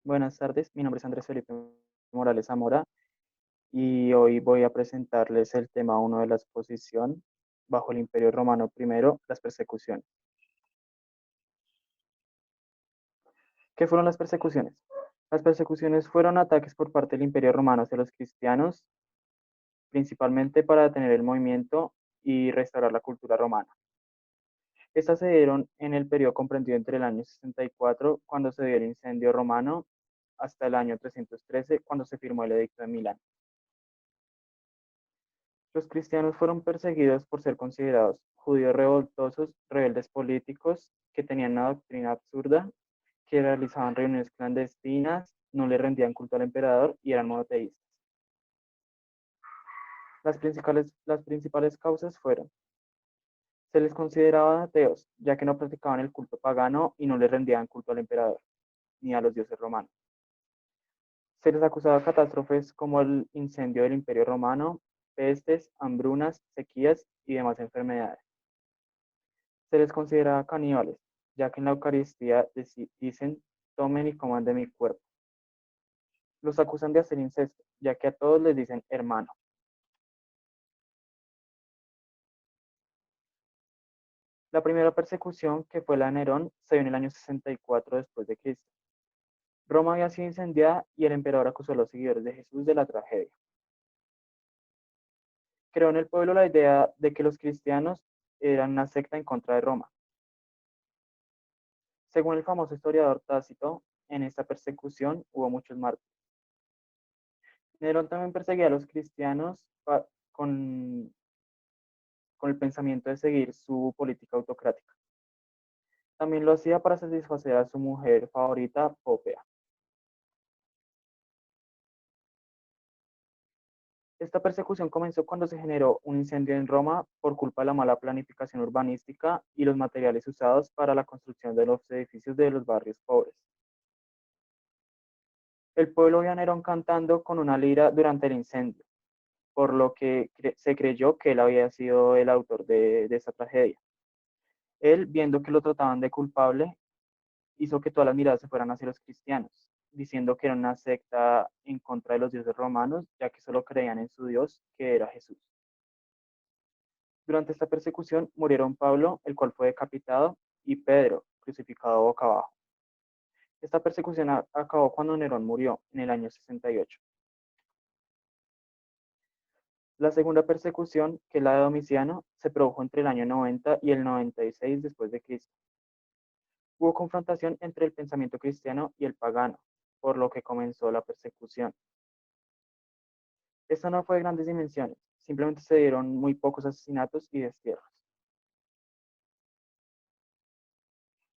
Buenas tardes, mi nombre es Andrés Felipe Morales Zamora y hoy voy a presentarles el tema uno de la exposición bajo el Imperio Romano primero, las persecuciones. ¿Qué fueron las persecuciones? Las persecuciones fueron ataques por parte del Imperio Romano hacia los cristianos, principalmente para detener el movimiento y restaurar la cultura romana. Estas se dieron en el periodo comprendido entre el año 64, cuando se dio el incendio romano, hasta el año 313, cuando se firmó el Edicto de Milán. Los cristianos fueron perseguidos por ser considerados judíos revoltosos, rebeldes políticos, que tenían una doctrina absurda, que realizaban reuniones clandestinas, no le rendían culto al emperador y eran monoteístas. Las principales causas fueron: se les consideraba ateos, ya que no practicaban el culto pagano y no le rendían culto al emperador, ni a los dioses romanos. Se les acusaba de catástrofes como el incendio del Imperio Romano, pestes, hambrunas, sequías y demás enfermedades. Se les consideraba caníbales, ya que en la Eucaristía dicen: tomen y coman de mi cuerpo. Los acusan de hacer incesto, ya que a todos les dicen hermano. La primera persecución, que fue la de Nerón, se dio en el año 64 después de Cristo. Roma había sido incendiada y el emperador acusó a los seguidores de Jesús de la tragedia. Creó en el pueblo la idea de que los cristianos eran una secta en contra de Roma. Según el famoso historiador Tácito, en esta persecución hubo muchos mártires. Nerón también perseguía a los cristianos con, con el pensamiento de seguir su política autocrática. También lo hacía para satisfacer a su mujer favorita, Popea. Esta persecución comenzó cuando se generó un incendio en Roma por culpa de la mala planificación urbanística y los materiales usados para la construcción de los edificios de los barrios pobres. El pueblo vio a Nerón cantando con una lira durante el incendio, por lo que se creyó que él había sido el autor de esta tragedia. Él, viendo que lo trataban de culpable, hizo que todas las miradas se fueran hacia los cristianos, diciendo que era una secta en contra de los dioses romanos, ya que solo creían en su Dios, que era Jesús. Durante esta persecución murieron Pablo, el cual fue decapitado, y Pedro, crucificado boca abajo. Esta persecución acabó cuando Nerón murió, en el año 68. La segunda persecución, que es la de Domiciano, se produjo entre el año 90 y el 96 después de Cristo. Hubo confrontación entre el pensamiento cristiano y el pagano, por lo que comenzó la persecución. Esta no fue de grandes dimensiones, simplemente se dieron muy pocos asesinatos y destierros.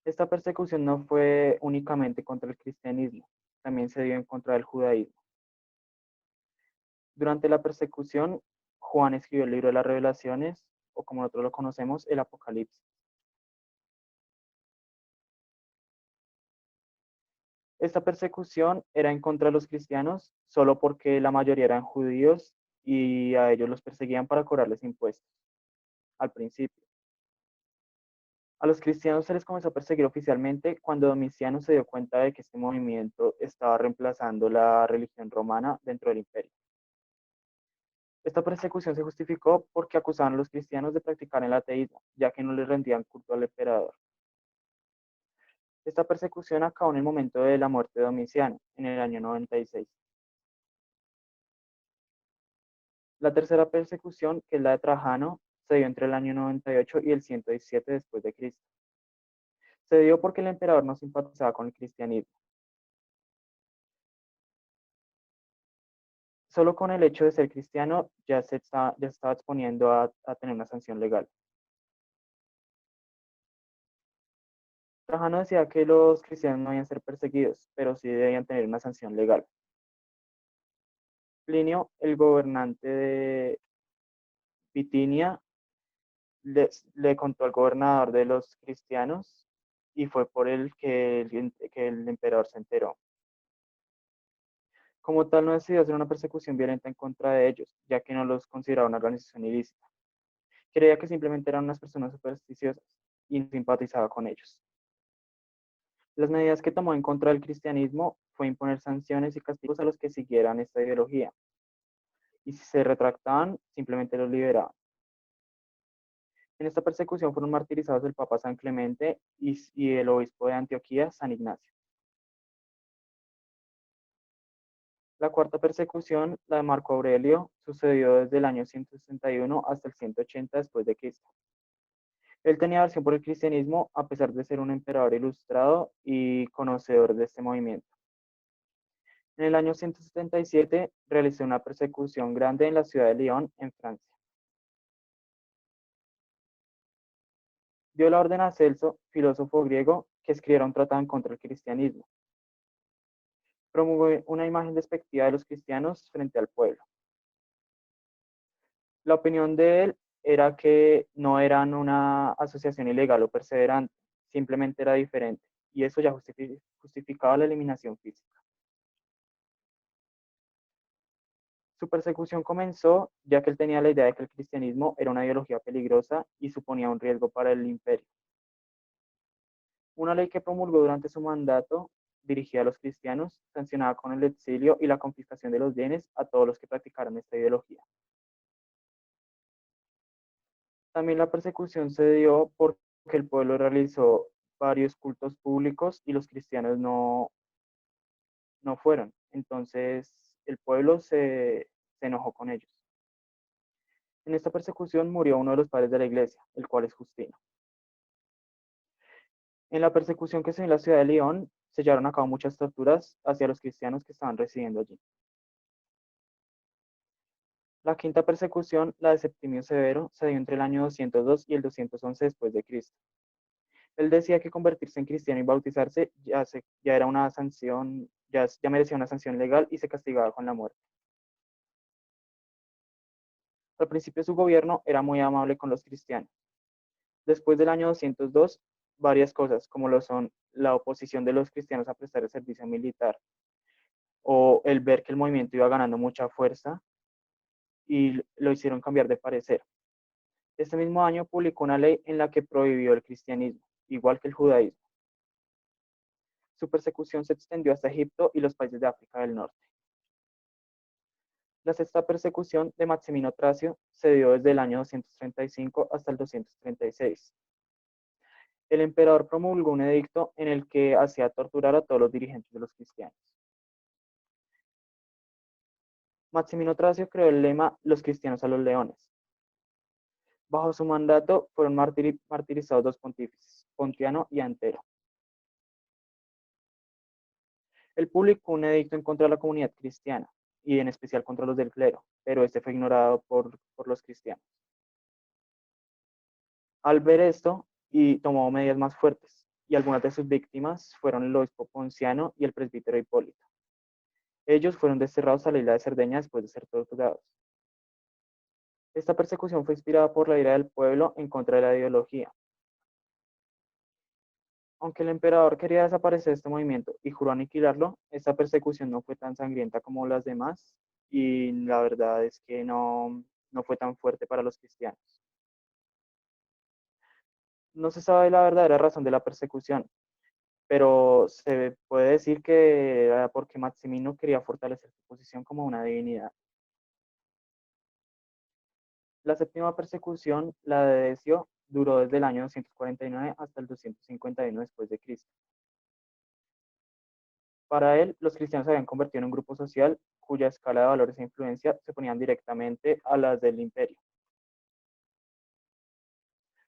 Esta persecución no fue únicamente contra el cristianismo, también se dio en contra del judaísmo. Durante la persecución, Juan escribió el libro de las Revelaciones, o como nosotros lo conocemos, el Apocalipsis. Esta persecución era en contra de los cristianos solo porque la mayoría eran judíos y a ellos los perseguían para cobrarles impuestos al principio. A los cristianos se les comenzó a perseguir oficialmente cuando Domiciano se dio cuenta de que este movimiento estaba reemplazando la religión romana dentro del imperio. Esta persecución se justificó porque acusaban a los cristianos de practicar el ateísmo, ya que no les rendían culto al emperador. Esta persecución acabó en el momento de la muerte de Domiciano, en el año 96. La tercera persecución, que es la de Trajano, se dio entre el año 98 y el 117 después de Cristo. Se dio porque el emperador no simpatizaba con el cristianismo. Solo con el hecho de ser cristiano ya se estaba exponiendo a tener una sanción legal. Trajano decía que los cristianos no debían ser perseguidos, pero sí debían tener una sanción legal. Plinio, el gobernante de Bitinia, le contó al gobernador de los cristianos y fue por él que el emperador se enteró. Como tal, no decidió hacer una persecución violenta en contra de ellos, ya que no los consideraba una organización ilícita. Creía que simplemente eran unas personas supersticiosas y no simpatizaba con ellos. Las medidas que tomó en contra del cristianismo fue imponer sanciones y castigos a los que siguieran esta ideología, y si se retractaban, simplemente los liberaban. En esta persecución fueron martirizados el Papa San Clemente y el obispo de Antioquía, San Ignacio. La cuarta persecución, la de Marco Aurelio, sucedió desde el año 161 hasta el 180 después de Cristo. Él tenía aversión por el cristianismo a pesar de ser un emperador ilustrado y conocedor de este movimiento. En el año 177 realizó una persecución grande en la ciudad de Lyon, en Francia. Dio la orden a Celso, filósofo griego, que escribiera un tratado en contra del cristianismo. Promulgó una imagen despectiva de los cristianos frente al pueblo. La opinión de él era que no eran una asociación ilegal o perseverante, simplemente era diferente, y eso ya justificaba la eliminación física. Su persecución comenzó ya que él tenía la idea de que el cristianismo era una ideología peligrosa y suponía un riesgo para el imperio. Una ley que promulgó durante su mandato, dirigida a los cristianos, sancionaba con el exilio y la confiscación de los bienes a todos los que practicaran esta ideología. También la persecución se dio porque el pueblo realizó varios cultos públicos y los cristianos no fueron. Entonces el pueblo se enojó con ellos. En esta persecución murió uno de los padres de la iglesia, el cual es Justino. En la persecución que se dio en la ciudad de León, se llevaron a cabo muchas torturas hacia los cristianos que estaban residiendo allí. La quinta persecución, la de Septimio Severo, se dio entre el año 202 y el 211 después de Cristo. Él decía que convertirse en cristiano y bautizarse ya era una sanción, ya merecía una sanción legal y se castigaba con la muerte. Al principio su gobierno era muy amable con los cristianos. Después del año 202, varias cosas, como lo son la oposición de los cristianos a prestar el servicio militar o el ver que el movimiento iba ganando mucha fuerza y lo hicieron cambiar de parecer. Este mismo año publicó una ley en la que prohibió el cristianismo, igual que el judaísmo. Su persecución se extendió hasta Egipto y los países de África del Norte. La sexta persecución de Maximino Tracio se dio desde el año 235 hasta el 236. El emperador promulgó un edicto en el que hacía torturar a todos los dirigentes de los cristianos. Maximino Tracio creó el lema "Los cristianos a los leones". Bajo su mandato fueron martirizados dos pontífices, Pontiano y Antero. Él publicó un edicto en contra de la comunidad cristiana, y en especial contra los del clero, pero este fue ignorado por los cristianos. Al ver esto, y tomó medidas más fuertes, y algunas de sus víctimas fueron el obispo Ponciano y el presbítero Hipólito. Ellos fueron desterrados a la isla de Cerdeña después de ser torturados. Esta persecución fue inspirada por la ira del pueblo en contra de la ideología. Aunque el emperador quería desaparecer este movimiento y juró aniquilarlo, esta persecución no fue tan sangrienta como las demás y la verdad es que no fue tan fuerte para los cristianos. No se sabe la verdadera razón de la persecución, pero se puede decir que era porque Maximino quería fortalecer su posición como una divinidad. La séptima persecución, la de Decio, duró desde el año 249 hasta el 251 después de Cristo. Para él, los cristianos se habían convertido en un grupo social cuya escala de valores e influencia se ponían directamente a las del imperio.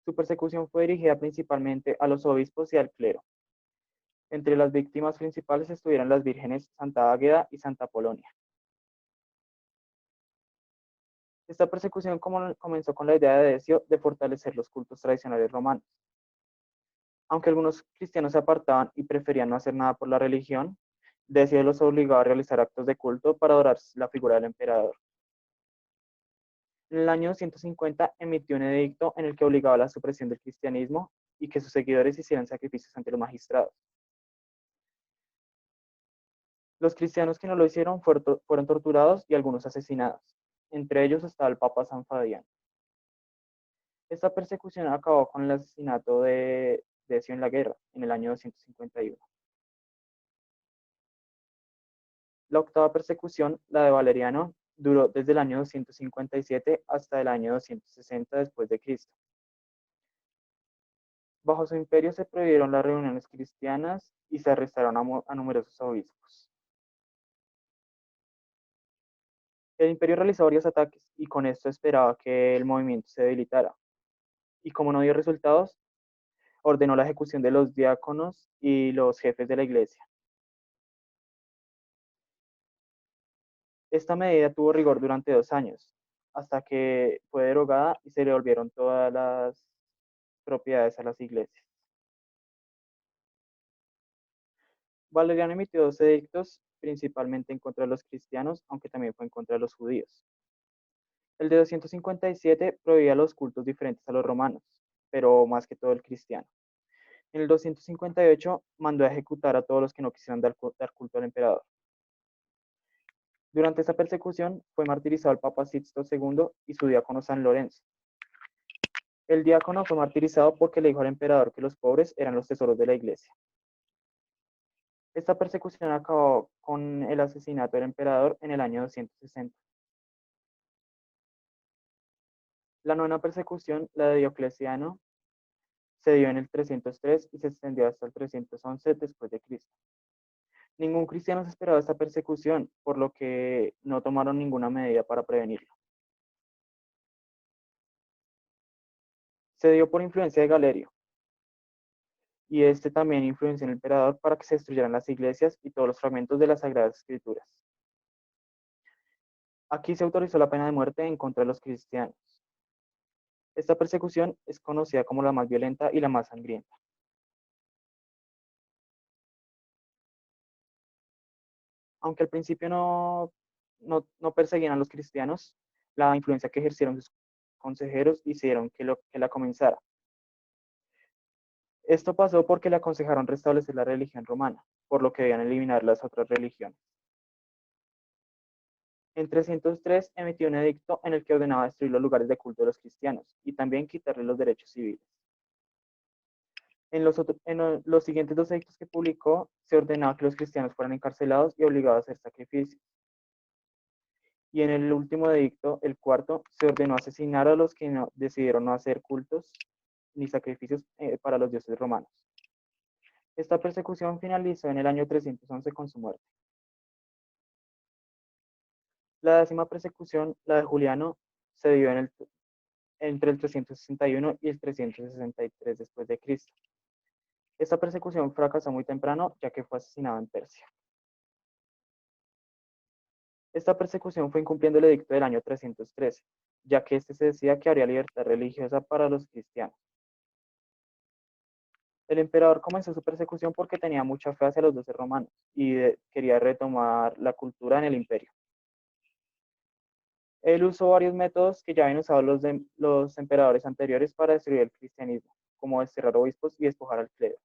Su persecución fue dirigida principalmente a los obispos y al clero. Entre las víctimas principales estuvieron las vírgenes Santa Águeda y Santa Polonia. Esta persecución comenzó con la idea de Decio de fortalecer los cultos tradicionales romanos. Aunque algunos cristianos se apartaban y preferían no hacer nada por la religión, Decio los obligaba a realizar actos de culto para adorar la figura del emperador. En el año 150 emitió un edicto en el que obligaba a la supresión del cristianismo y que sus seguidores hicieran sacrificios ante los magistrados. Los cristianos que no lo hicieron fueron torturados y algunos asesinados. Entre ellos estaba el Papa San Fabián. Esta persecución acabó con el asesinato de Decio en la guerra, en el año 251. La octava persecución, la de Valeriano, duró desde el año 257 hasta el año 260 después de Cristo. Bajo su imperio se prohibieron las reuniones cristianas y se arrestaron a numerosos obispos. El imperio realizó varios ataques y con esto esperaba que el movimiento se debilitara. Y como no dio resultados, ordenó la ejecución de los diáconos y los jefes de la iglesia. Esta medida tuvo rigor durante 2 años, hasta que fue derogada y se le devolvieron todas las propiedades a las iglesias. Valeriano emitió 12 edictos, principalmente en contra de los cristianos, aunque también fue en contra de los judíos. El de 257 prohibía los cultos diferentes a los romanos, pero más que todo el cristiano. En el 258 mandó a ejecutar a todos los que no quisieran dar culto al emperador. Durante esta persecución fue martirizado el Papa Sixto II y su diácono San Lorenzo. El diácono fue martirizado porque le dijo al emperador que los pobres eran los tesoros de la iglesia. Esta persecución acabó con el asesinato del emperador en el año 260. La novena persecución, la de Diocleciano, se dio en el 303 y se extendió hasta el 311 después de Cristo. Ningún cristiano se esperaba esta persecución, por lo que no tomaron ninguna medida para prevenirlo. Se dio por influencia de Galerio, y este también influenció en el emperador para que se destruyeran las iglesias y todos los fragmentos de las Sagradas Escrituras. Aquí se autorizó la pena de muerte en contra de los cristianos. Esta persecución es conocida como la más violenta y la más sangrienta. Aunque al principio no perseguían a los cristianos, la influencia que ejercieron sus consejeros hicieron que la comenzara. Esto pasó porque le aconsejaron restablecer la religión romana, por lo que debían eliminar las otras religiones. En 303 emitió un edicto en el que ordenaba destruir los lugares de culto de los cristianos y también quitarles los derechos civiles. En los siguientes 2 edictos que publicó, se ordenaba que los cristianos fueran encarcelados y obligados a hacer sacrificios. Y en el último edicto, el cuarto, se ordenó asesinar a los que decidieron no hacer cultos ni sacrificios para los dioses romanos. Esta persecución finalizó en el año 311 con su muerte. La 10ª persecución, la de Juliano, se dio entre el 361 y el 363 después de Cristo. Esta persecución fracasó muy temprano, ya que fue asesinado en Persia. Esta persecución fue incumpliendo el edicto del año 313, ya que este se decía que habría libertad religiosa para los cristianos. El emperador comenzó su persecución porque tenía mucha fe hacia los dioses romanos y quería retomar la cultura en el imperio. Él usó varios métodos que ya habían usado los emperadores anteriores para destruir el cristianismo, como desterrar obispos y despojar al clero.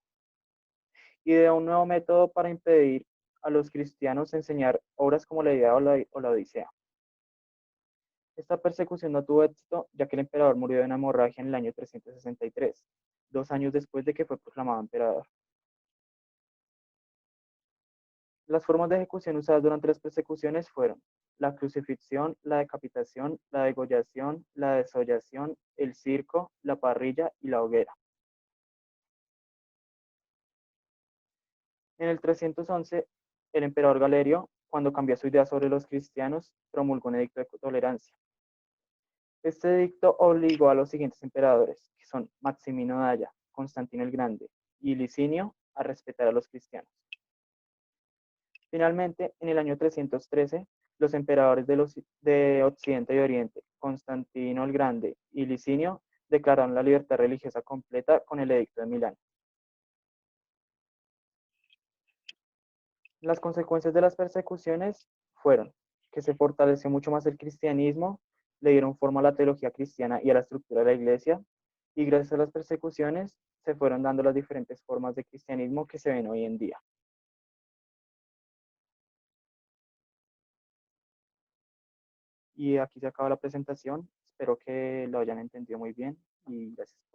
Ideó un nuevo método para impedir a los cristianos enseñar obras como la Ilíada o la Odisea. Esta persecución no tuvo éxito, ya que el emperador murió de una hemorragia en el año 363, 2 años después de que fue proclamado emperador. Las formas de ejecución usadas durante las persecuciones fueron la crucifixión, la decapitación, la degollación, la desollación, el circo, la parrilla y la hoguera. En el 311, el emperador Galerio, cuando cambió su idea sobre los cristianos, promulgó un edicto de tolerancia. Este edicto obligó a los siguientes emperadores, que son Maximino Daya, Constantino el Grande y Licinio, a respetar a los cristianos. Finalmente, en el año 313, los emperadores de Occidente y Oriente, Constantino el Grande y Licinio, declararon la libertad religiosa completa con el Edicto de Milán. Las consecuencias de las persecuciones fueron que se fortaleció mucho más el cristianismo, le dieron forma a la teología cristiana y a la estructura de la iglesia, y gracias a las persecuciones se fueron dando las diferentes formas de cristianismo que se ven hoy en día. Y aquí se acaba la presentación. Espero que lo hayan entendido muy bien y gracias.